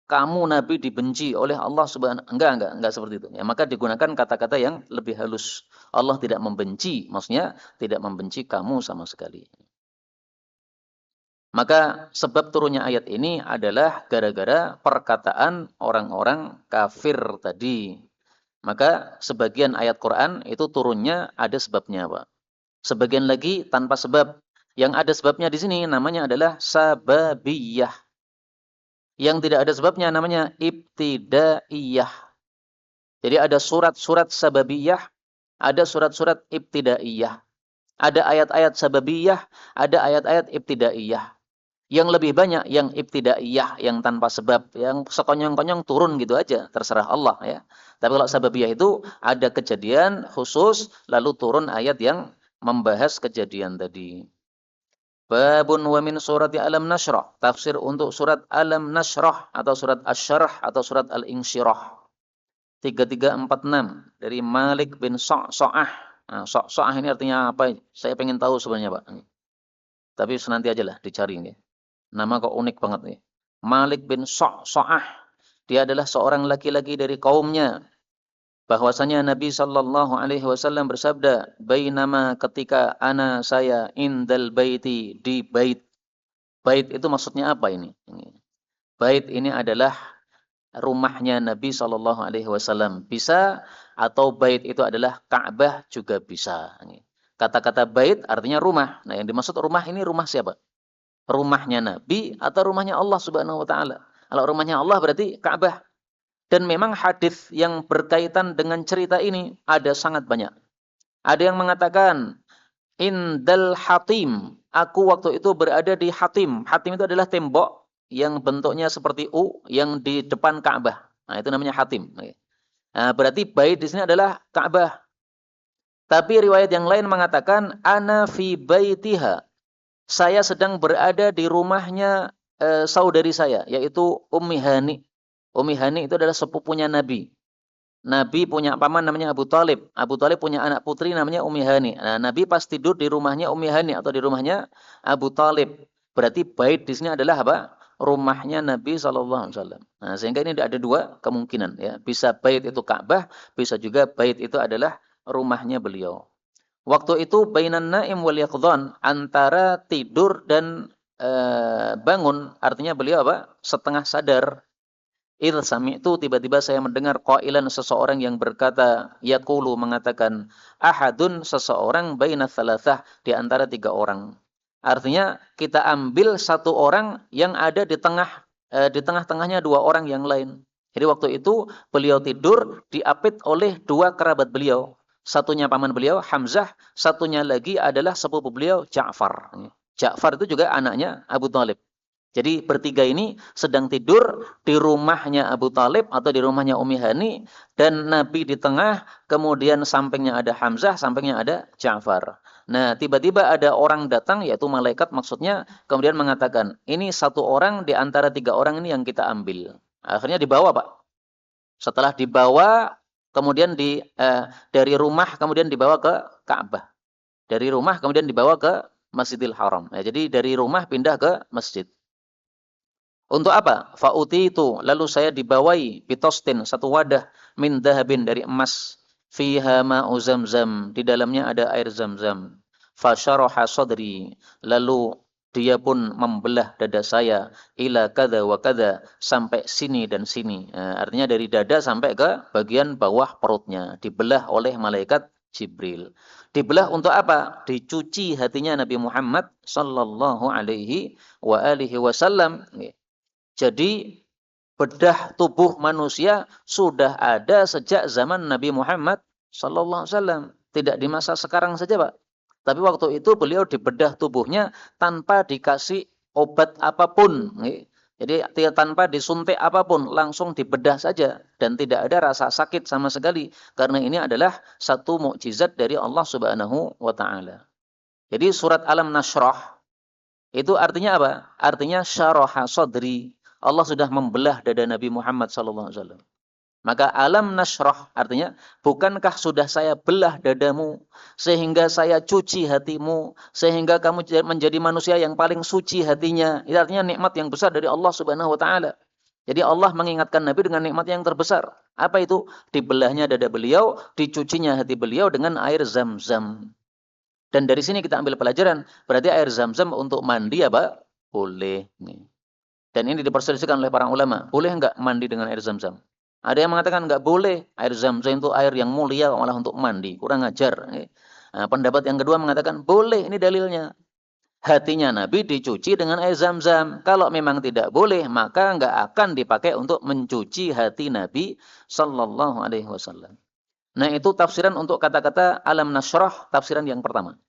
Kamu Nabi dibenci oleh Allah Subhanahu. Enggak seperti itu. Ya, maka digunakan kata-kata yang lebih halus. Allah tidak membenci, maksudnya tidak membenci kamu sama sekali. Maka sebab turunnya ayat ini adalah gara-gara perkataan orang-orang kafir tadi. Maka sebagian ayat Quran itu turunnya ada sebabnya, Pak. Sebagian lagi tanpa sebab. Yang ada sebabnya di sini namanya adalah sababiyah. Yang tidak ada sebabnya namanya ibtidaiyah. Jadi ada surat-surat sababiyah, ada surat-surat ibtidaiyah. Ada ayat-ayat sababiyah, ada ayat-ayat ibtidaiyah. Yang lebih banyak yang ibtidaiyah, yang tanpa sebab, yang sekonyong-konyong turun gitu aja, terserah Allah, ya. Tapi kalau sababiyah itu ada kejadian khusus lalu turun ayat yang membahas kejadian tadi. Babun wa min surati Alam Nashrah. Tafsir untuk surat Alam Nashrah atau surat Asy-Syarh atau surat Al-Insyirah. 3346 dari Malik bin Sa'sa'ah. Nah, Sa'sa'ah ini artinya apa? Saya pengen tahu sebenarnya, Pak. Tapi senanti aja lah dicari nih. Nama kok unik banget nih. Malik bin Sa'sa'ah. Dia adalah seorang laki-laki dari kaumnya. Bahwasanya Nabi sallallahu alaihi wasallam bersabda, "Bainama, ketika saya indal baiti, di bait." Bait itu maksudnya apa ini? Bait ini adalah rumahnya Nabi sallallahu alaihi wasallam. Bisa, atau bait itu adalah Ka'bah juga bisa. Kata-kata bait artinya rumah. Nah, yang dimaksud rumah ini rumah siapa? Rumahnya Nabi atau rumahnya Allah Subhanahu wa taala? Kalau rumahnya Allah berarti Ka'bah. Dan memang hadis yang berkaitan dengan cerita ini ada sangat banyak. Ada yang mengatakan, indal hatim. Aku waktu itu berada di hatim. Hatim itu adalah tembok yang bentuknya seperti U yang di depan Ka'bah. Nah, itu namanya hatim. Nah, berarti bait di sini adalah Ka'bah. Tapi riwayat yang lain mengatakan, ana fi baitiha. Saya sedang berada di rumahnya saudari saya, yaitu Ummi Hani. Ummi Hani itu adalah sepupunya Nabi. Nabi punya paman namanya Abu Talib. Abu Talib punya anak putri namanya Ummi Hani. Nah, Nabi pas tidur di rumahnya Ummi Hani atau di rumahnya Abu Talib. Berarti bait di sini adalah apa? Rumahnya Nabi SAW. Nah, sehingga ini ada dua kemungkinan ya. Bisa bait itu Ka'bah, bisa juga bait itu adalah rumahnya beliau. Waktu itu bainan naim wal yaqdhan, antara tidur dan bangun, artinya beliau apa? Setengah sadar. Il sami'tu, tiba-tiba saya mendengar qailan, seseorang yang berkata, yaqulu, mengatakan, ahadun, seseorang, baina thalathah, di antara tiga orang. Artinya kita ambil satu orang yang ada di tengah-tengahnya dua orang yang lain. Jadi waktu itu beliau tidur diapit oleh dua kerabat beliau. Satunya paman beliau Hamzah, satunya lagi adalah sepupu beliau Ja'far. Ja'far itu juga anaknya Abu Thalib. Jadi bertiga ini sedang tidur di rumahnya Abu Talib atau di rumahnya Ummi Hani, dan Nabi di tengah, kemudian sampingnya ada Hamzah, sampingnya ada Ja'far. Nah, tiba-tiba ada orang datang, yaitu malaikat maksudnya, kemudian mengatakan, ini satu orang di antara tiga orang ini yang kita ambil. Akhirnya dibawa, Pak. Setelah dibawa, kemudian dari rumah kemudian dibawa ke Ka'bah. Dari rumah kemudian dibawa ke Masjidil Haram. Nah, jadi dari rumah pindah ke masjid. Untuk apa? Fa'uti itu, lalu saya dibawai pitostin, satu wadah min dahabin, dari emas, fiha ma'u zamzam, di dalamnya ada air zamzam. Fasyaraha sadri, lalu dia pun membelah dada saya, ila kada wa kada, sampai sini dan sini. Artinya dari dada sampai ke bagian bawah perutnya, dibelah oleh malaikat Jibril. Dibelah untuk apa? Dicuci hatinya Nabi Muhammad sallallahu alaihi wa alihi wasallam. Jadi bedah tubuh manusia sudah ada sejak zaman Nabi Muhammad sallallahu alaihi wasallam. Tidak di masa sekarang saja, Pak. Tapi waktu itu beliau dibedah tubuhnya tanpa dikasih obat apapun. Jadi tanpa disuntik apapun, langsung dibedah saja dan tidak ada rasa sakit sama sekali, karena ini adalah satu mukjizat dari Allah Subhanahu wa taala. Jadi surat Alam Nashrah itu artinya apa? Artinya syaraha sadri. Allah sudah membelah dada Nabi Muhammad SAW. Maka alam nashrah artinya, bukankah sudah saya belah dadamu, sehingga saya cuci hatimu, sehingga kamu menjadi manusia yang paling suci hatinya. Itu artinya nikmat yang besar dari Allah Subhanahu wa taala. Jadi Allah mengingatkan Nabi dengan nikmat yang terbesar. Apa itu? Dibelahnya dada beliau, dicucinya hati beliau dengan air Zam-Zam. Dan dari sini kita ambil pelajaran, berarti air Zam-Zam untuk mandi apa? Boleh. Dan ini diperselisihkan oleh para ulama. Boleh enggak mandi dengan air Zam-Zam? Ada yang mengatakan enggak boleh. Air Zam-Zam itu air yang mulia malah untuk mandi. Kurang ajar. Nah, pendapat yang kedua mengatakan boleh. Ini dalilnya. Hatinya Nabi dicuci dengan air Zam-Zam. Kalau memang tidak boleh, maka enggak akan dipakai untuk mencuci hati Nabi sallallahu alaihi wasallam. Nah, itu tafsiran untuk kata-kata alam nashrah, tafsiran yang pertama.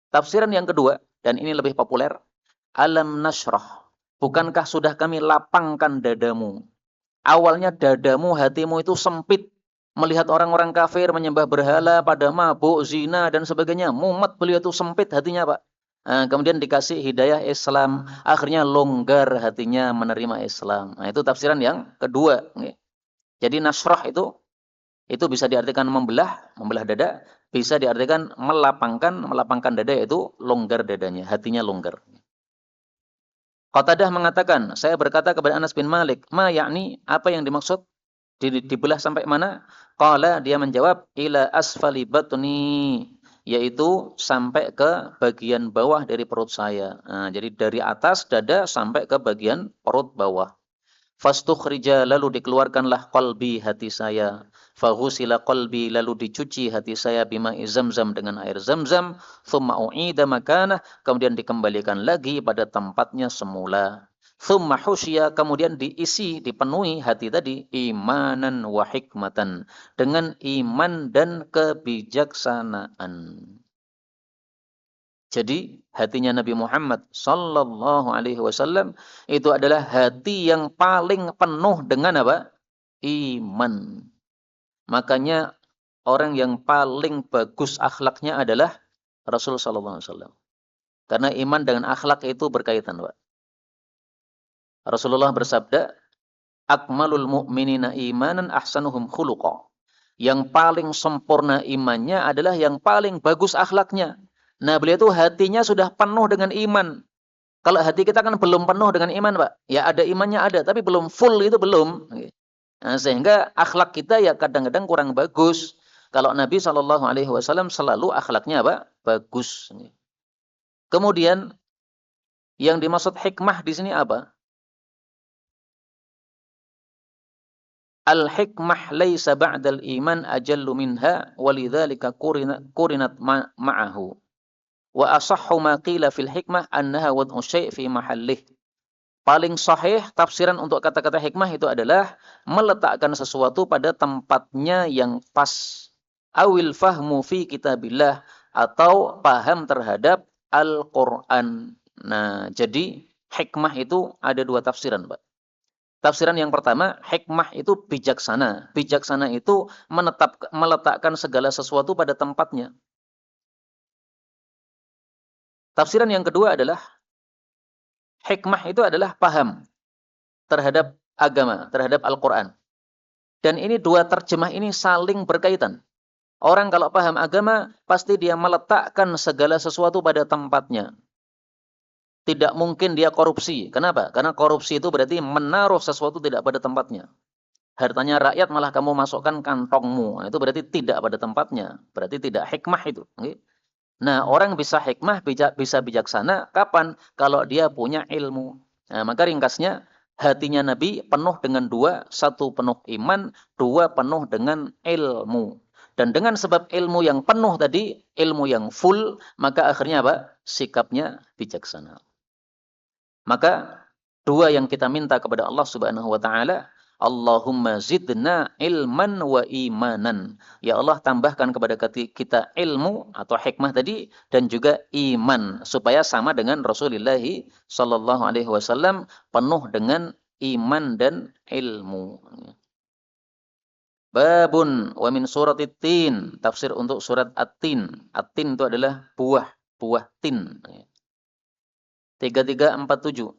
Tafsiran yang kedua, dan ini lebih populer, alam nashrah. Bukankah sudah kami lapangkan dadamu? Awalnya dadamu, hatimu itu sempit. Melihat orang-orang kafir menyembah berhala, pada mabuk, zina, dan sebagainya. Mumet beliau itu sempit hatinya, Pak. Nah, kemudian dikasih hidayah Islam. Akhirnya longgar hatinya menerima Islam. Nah, itu tafsiran yang kedua. Jadi nasrah itu bisa diartikan membelah dada. Bisa diartikan melapangkan dada, yaitu longgar dadanya. Hatinya longgar. Qatadah mengatakan, saya berkata kepada Anas bin Malik, ma yakni, apa yang dimaksud? Dibelah sampai mana? Qala, dia menjawab, ila asfali batni, yaitu sampai ke bagian bawah dari perut saya. Nah, jadi dari atas dada sampai ke bagian perut bawah. Fastukhrija, lalu dikeluarkanlah qalbi, hati saya. Faghusila qalbi, lalu dicuci hati saya bima'i Zamzam, dengan air Zamzam. Thumma u'ida makanah, kemudian dikembalikan lagi pada tempatnya semula. Thumma husya, kemudian diisi, dipenuhi hati tadi imanan wa hikmatan, dengan iman dan kebijaksanaan. Jadi hatinya Nabi Muhammad sallallahu alaihi wasallam itu adalah hati yang paling penuh dengan apa? Iman. Makanya orang yang paling bagus akhlaknya adalah Rasul sallallahu alaihi wasallam. Karena iman dengan akhlak itu berkaitan, Pak. Rasulullah bersabda, akmalul mu'minina imanan ahsanuhum khuluqa. Yang paling sempurna imannya adalah yang paling bagus akhlaknya. Nah, beliau itu hatinya sudah penuh dengan iman. Kalau hati kita kan belum penuh dengan iman, Pak. Ya ada imannya ada, tapi belum full itu belum. Nah, sehingga akhlak kita ya kadang-kadang kurang bagus. Kalau Nabi Shallallahu Alaihi Wasallam selalu akhlaknya apa? Bagus. Kemudian yang dimaksud hikmah di sini apa? Al-hikmah laisa ba'dal iman ajallu minha walidzalika kurinat ma'ahu. Wa asahhu ma qila fil hikmah annaha wad'u syai' fi mahallih. Paling sahih tafsiran untuk kata-kata hikmah itu adalah meletakkan sesuatu pada tempatnya yang pas. Awil fahmu fi kitabillah, atau paham terhadap Al-Qur'an. Nah, jadi hikmah itu ada dua tafsiran, Pak. Tafsiran yang pertama, hikmah itu bijaksana. Bijaksana itu meletakkan segala sesuatu pada tempatnya. Tafsiran yang kedua adalah hikmah itu adalah paham terhadap agama, terhadap Al-Quran. Dan ini dua terjemah ini saling berkaitan. Orang kalau paham agama, pasti dia meletakkan segala sesuatu pada tempatnya. Tidak mungkin dia korupsi. Kenapa? Karena korupsi itu berarti menaruh sesuatu tidak pada tempatnya. Hartanya rakyat malah kamu masukkan kantongmu. Nah, itu berarti tidak pada tempatnya. Berarti tidak hikmah itu. Nah, orang bisa hikmah, bisa bijaksana. Kapan? Kalau dia punya ilmu. Nah, maka ringkasnya, hatinya Nabi penuh dengan dua. Satu penuh iman, dua penuh dengan ilmu. Dan dengan sebab ilmu yang penuh tadi, ilmu yang full, maka akhirnya apa? Sikapnya bijaksana. Maka dua yang kita minta kepada Allah Subhanahu wa taala, Allahumma zidna ilman wa imanan. Ya Allah, tambahkan kepada kita ilmu atau hikmah tadi dan juga iman supaya sama dengan Rasulullah sallallahu alaihi wasallam, penuh dengan iman dan ilmu. Babun wa min suratit tin, tafsir untuk surat At-Tin. At-Tin itu adalah buah tin. 3347.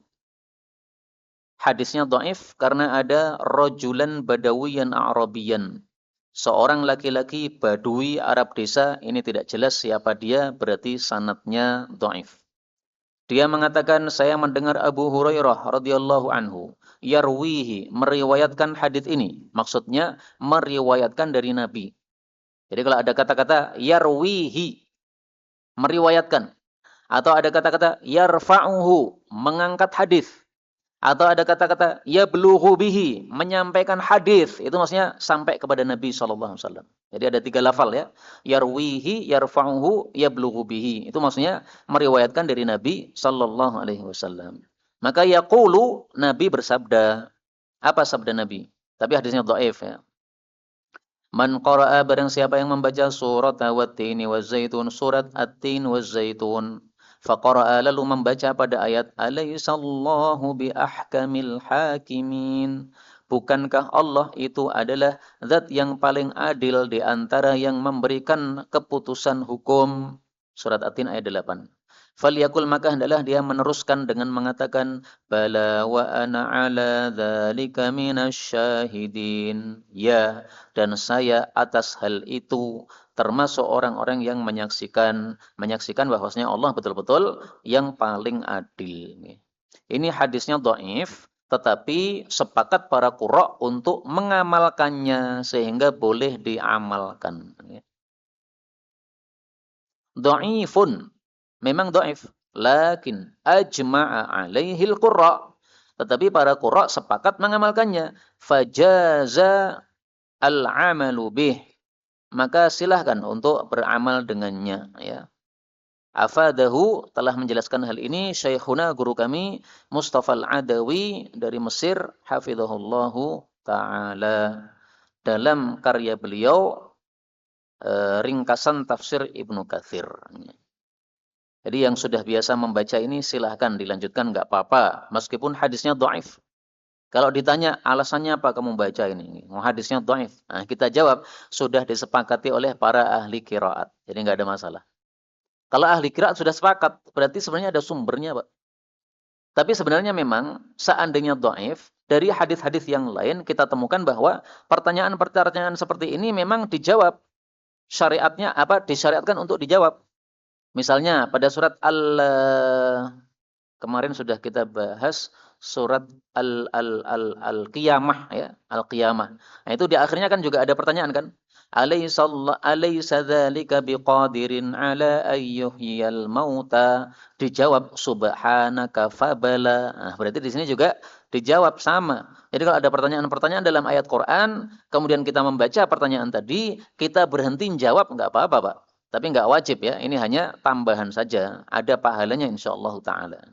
Hadisnya dhaif karena ada rajulan badawiyan a'rabiyan. Seorang laki-laki badui Arab desa, ini tidak jelas siapa dia, berarti sanadnya dhaif. Dia mengatakan, saya mendengar Abu Hurairah radhiyallahu anhu yarwihi, meriwayatkan hadis ini. Maksudnya meriwayatkan dari Nabi. Jadi kalau ada kata-kata yarwihi, meriwayatkan, atau ada kata-kata yarfa'uhu, mengangkat hadis, atau ada kata-kata yablughu bihi, menyampaikan hadis, itu maksudnya sampai kepada Nabi sallallahu alaihi wasallam. Jadi ada tiga lafal ya. Yarwihi, yarfa'uhu, yablughu bihi. Itu maksudnya meriwayatkan dari Nabi sallallahu alaihi wasallam. Maka yaqulu, Nabi bersabda. Apa sabda Nabi? Tapi hadisnya dhaif ya. Man qara'a, barang siapa yang membaca surat Wat-Tini waz-Zaitun, surat At-Tin waz-Zaitun, faqara'a, lalu membaca pada ayat alaihissallahu bi ahkamil hakimin. Bukankah Allah itu adalah zat yang paling adil di antara yang memberikan keputusan hukum? Surat At-Tin ayat 8. Falyakul, maka hendaklah dia meneruskan dengan mengatakan bala wa ana ala dzalika minasyahidin. Ya, dan saya atas hal itu termasuk orang-orang yang menyaksikan bahwasanya Allah betul-betul yang paling adil. Ini hadisnya dhaif, tetapi sepakat para qurra untuk mengamalkannya sehingga boleh diamalkan. Dhaifun, memang dhaif, lakin ajma'a alaihil qurra, tetapi para qurra sepakat mengamalkannya. Fajaza al-amalu bih, maka silahkan untuk beramal dengannya ya. Afadahu, telah menjelaskan hal ini Syekhuna, guru kami Mustafa Al-Adawi dari Mesir, hafizahullahu taala, dalam karya beliau ringkasan tafsir Ibnu Katsir. Jadi yang sudah biasa membaca ini silahkan dilanjutkan, nggak apa-apa meskipun hadisnya dhaif. Kalau ditanya alasannya apa kamu baca ini? Hadisnya dhaif. Nah, kita jawab sudah disepakati oleh para ahli qiraat. Jadi nggak ada masalah. Kalau ahli qiraat sudah sepakat, berarti sebenarnya ada sumbernya, Pak. Tapi sebenarnya memang seandainya dhaif, dari hadis-hadis yang lain kita temukan bahwa pertanyaan-pertanyaan seperti ini memang dijawab. Syariatnya apa? Disyariatkan untuk dijawab. Misalnya pada surat kemarin sudah kita bahas surat Al-Qiyamah ya, Al-Qiyamah. Nah, itu di akhirnya kan juga ada pertanyaan kan? Alaysa dzalika biqadirin ala ayyuhyal mauta? Dijawab subhanaka fabala. Nah, berarti di sini juga dijawab sama. Jadi kalau ada pertanyaan-pertanyaan dalam ayat Quran, kemudian kita membaca pertanyaan tadi, kita berhenti jawab enggak apa-apa, Pak. Tapi enggak wajib ya. Ini hanya tambahan saja. Ada pahalanya insyaallah taala.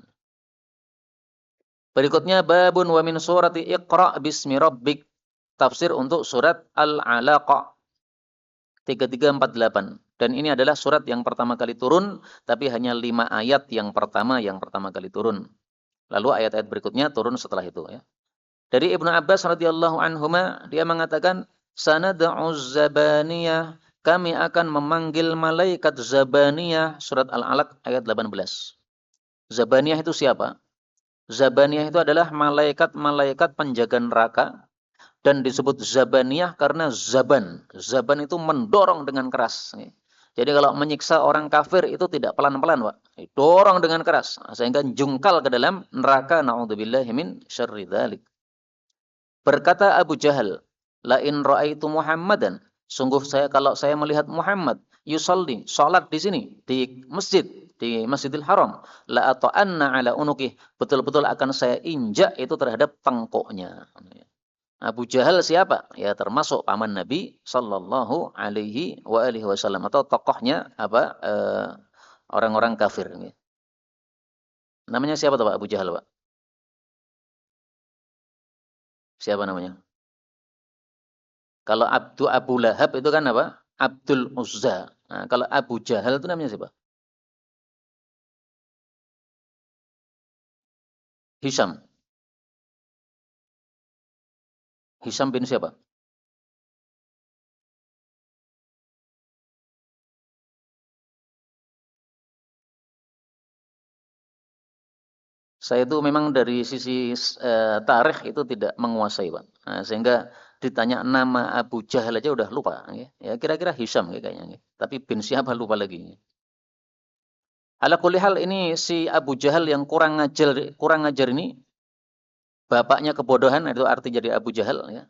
Berikutnya babun wa min surati Iqra bismi rabbik. Tafsir untuk surat Al-Alaq 3348. Dan ini adalah surat yang pertama kali turun, tapi hanya 5 ayat yang pertama kali turun. Lalu ayat-ayat berikutnya turun setelah itu ya. Dari Ibnu Abbas radhiyallahu anhuma, dia mengatakan, sanad'uz zabaniyah, kami akan memanggil malaikat zabaniyah, surat Al-Alaq ayat 18. Zabaniyah itu siapa? Zabaniyah itu adalah malaikat-malaikat penjaga neraka dan disebut Zabaniyah karena Zaban. Zaban itu mendorong dengan keras. Jadi kalau menyiksa orang kafir itu tidak pelan-pelan, Pak. Dorong dengan keras sehingga jungkal ke dalam neraka. Na'udzubillahi min syarri dzalik. Berkata Abu Jahal, la in ra'aitu Muhammadan, sungguh kalau saya melihat Muhammad yusalli, salat di sini di masjid, di Masjidil Haram, la ata'anna ala unuqih, betul-betul akan saya injak itu terhadap tengkuknya. Abu Jahal siapa? Ya termasuk paman Nabi sallallahu alaihi wa alihi wasallam, atau tokohnya orang-orang kafir. Namanya siapa tuh Pak Abu Jahal, Pak? Siapa namanya? Kalau Abu Lahab itu kan apa? Abdul Uzza. Nah, kalau Abu Jahal itu namanya siapa? Hisham. Hisham bin siapa? Saya itu memang dari sisi tarikh itu tidak menguasai, Pak. Nah, sehingga ditanya nama Abu Jahal aja udah lupa. Ya kira-kira Hisham kayaknya. Tapi bin siapa lupa lagi. Ala kulli hal, ini si Abu Jahal yang kurang ngajar ini, bapaknya kebodohan, itu arti jadi Abu Jahal ya.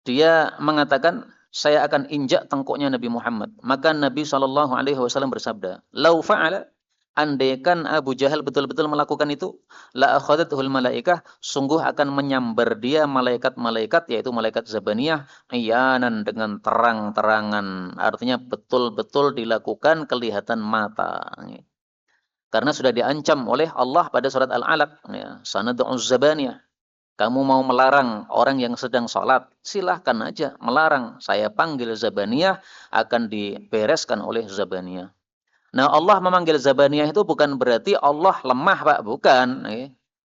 Dia mengatakan, saya akan injak tengkuknya Nabi Muhammad. Maka Nabi Shallallahu alaihi wasallam bersabda, "Lau fa'ala", andaikan Abu Jahal betul-betul melakukan itu, la akhadathul malaikah, sungguh akan menyambar dia malaikat-malaikat, yaitu malaikat Zabaniyah, iyanan, dengan terang-terangan. Artinya betul-betul dilakukan kelihatan mata. Karena sudah diancam oleh Allah pada surat Al-Alaq, ya, sanad'uz zabaniyah. Kamu mau melarang orang yang sedang sholat, silahkan aja melarang. Saya panggil Zabaniyah, akan dibereskan oleh Zabaniyah. Nah, Allah memanggil Zabaniyah itu bukan berarti Allah lemah, Pak. Bukan.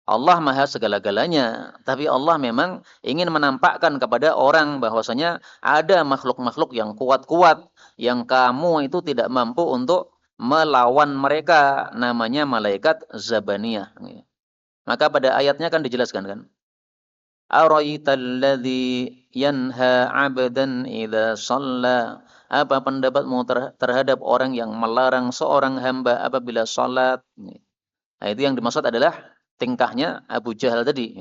Allah maha segala-galanya. Tapi Allah memang ingin menampakkan kepada orang bahwasanya ada makhluk-makhluk yang kuat-kuat, yang kamu itu tidak mampu untuk melawan mereka. Namanya malaikat Zabaniyah. Maka pada ayatnya kan dijelaskan kan. Araitalladzi yanha 'abdan idza shalla. Apa pendapatmu terhadap orang yang melarang seorang hamba apabila salat? Nah, itu yang dimaksud adalah tingkahnya Abu Jahal tadi.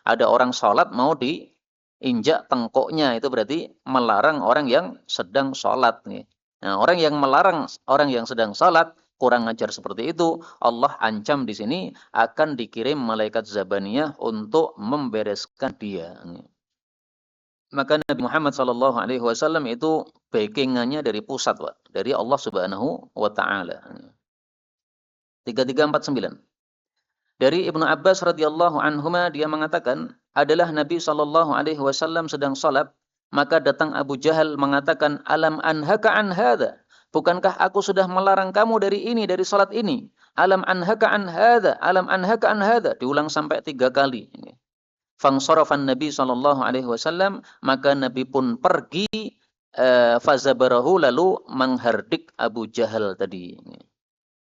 Ada orang salat mau diinjak tengkuknya, itu berarti melarang orang yang sedang salat. Nah, orang yang melarang orang yang sedang salat, kurang ajar seperti itu, Allah ancam di sini akan dikirim malaikat Zabaniyah untuk membereskan dia. Maka Nabi Muhammad sallallahu alaihi wasallam itu backingannya dari pusat, Pak, dari Allah Subhanahu wa taala. 3349. Dari Ibnu Abbas radhiyallahu anhuma, dia mengatakan, adalah Nabi sallallahu alaihi wasallam sedang salat, maka datang Abu Jahal mengatakan, "Alam anhaka an hadza?" Bukankah aku sudah melarang kamu dari ini, dari salat ini? Alam anhaka an hadza, alam anhaka an hadza. Diulang sampai 3 kali. Fansarafan Nabi sallallahu alaihi wasallam, maka Nabi pun pergi, fazabarahu, lalu menghardik Abu Jahal tadi.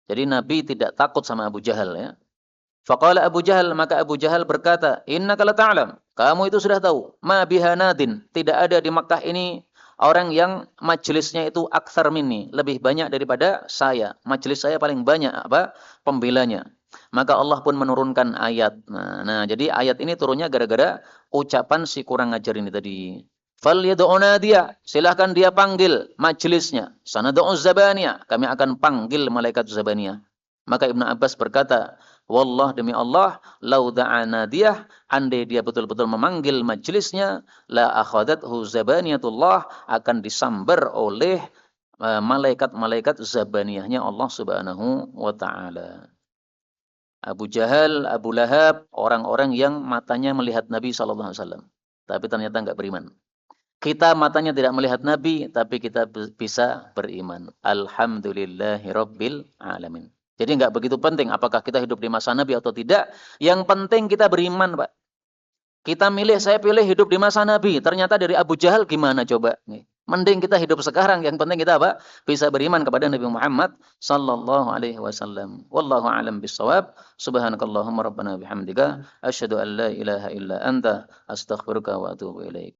Jadi Nabi tidak takut sama Abu Jahal ya. Faqala Abu Jahal, maka Abu Jahal berkata, innaka la ta'lam, kamu itu sudah tahu, ma biha nadin, tidak ada di Makkah ini orang yang majelisnya itu aktsar minni, lebih banyak daripada saya. Majelis saya paling banyak apa? Pembelanya. Maka Allah pun menurunkan ayat. Nah, jadi ayat ini turunnya gara-gara ucapan si kurang ajar ini tadi. Fal yad'una dia, silahkan dia panggil majelisnya. Sanad'u zabaniya, kami akan panggil malaikat zabaniyah. Maka Ibnu Abbas berkata, wallah demi Allah, lau da'ana dia, andai dia betul-betul memanggil majelisnya, la akhadathu zabaniyatullah, akan disambar oleh malaikat-malaikat zabaniyahnya Allah Subhanahu wa taala. Abu Jahal, Abu Lahab, orang-orang yang matanya melihat Nabi sallallahu alaihi wasallam, tapi ternyata enggak beriman. Kita matanya tidak melihat Nabi, tapi kita bisa beriman. Alhamdulillahirabbil alamin. Jadi enggak begitu penting apakah kita hidup di masa Nabi atau tidak. Yang penting kita beriman, Pak. Kita milih, saya pilih hidup di masa Nabi. Ternyata dari Abu Jahal gimana coba? Mending kita hidup sekarang. Yang penting kita apa? Bisa beriman kepada Nabi Muhammad sallallahu alaihi wasallam. Wallahu a'lam bissawab. Subhanakallahumma rabbana bihamdika asyhadu an la ilaha illa anta astaghfiruka wa atubu ilaik.